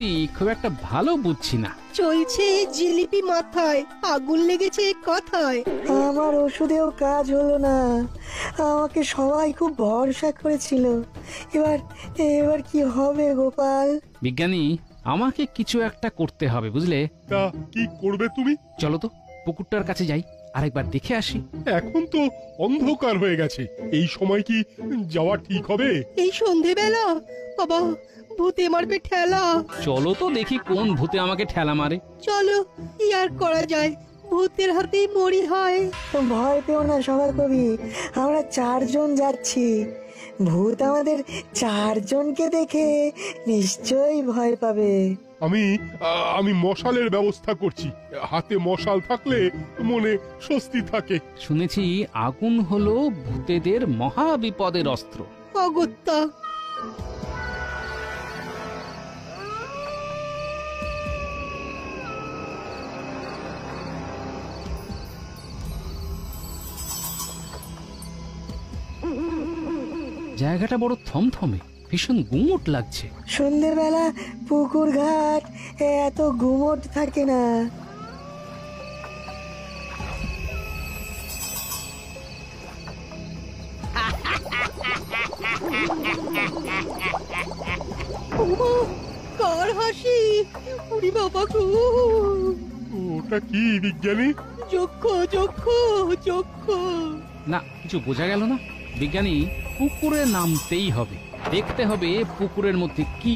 খুব একটা ভালো বুঝছি না। চলছে জিলিপি মাথায়, আগুন লেগেছে কথায়। আমার ওষুধেও কাজ হলো না, আমাকে সবাই খুব ভরসা করেছিল। এবার এবার কি হবে গোপাল? বিজ্ঞানী, আমাকে কিছু একটা করতে হবে, বুঝলে? তা কি করবে তুমি? চলো তো পুকুরটার কাছে যাই, আরেকবার দেখে আসি। এখন তো অন্ধকার হয়ে গেছে, এই সময় কি যাওয়া ঠিক হবে? এই সন্ধেবেলা বাবা, ভূতে মারবে ঠেলা। চলো তো দেখি কোন ভূতে আমাকে ঠেলা মারে। চলো, কি আর করা যায়, ভূতের হাতেই মরি হয়। ভয় পেও না সভাকবি, আমরা 4 জন যাচ্ছি। ভূত আমাদের 4 জনকে দেখে নিশ্চয়ই ভয় পাবে। আমি মশালের ব্যবস্থা করছি, হাতে মশাল থাকলে মনে স্বস্তি থাকে। শুনেছি আগুন হলো ভূতেদের মহা বিপদের অস্ত্র। অগত্যা। জায়গাটা বড় থমথমে, ভীষণ গুমোট লাগছে। সন্ধ্যেবেলা পুকুর ঘাট এত গুমট থাকে না। ওমা, কার হাসি! উড়ি বাবা গো! ওটা কি বিজ্ঞানী? যক্ষ যক্ষ যক্ষ! না, কিছু বোঝা গেল না। বিজ্ঞানী, পুকুরে নামতেই হবে, দেখতে হবে পুকুরের মধ্যে কি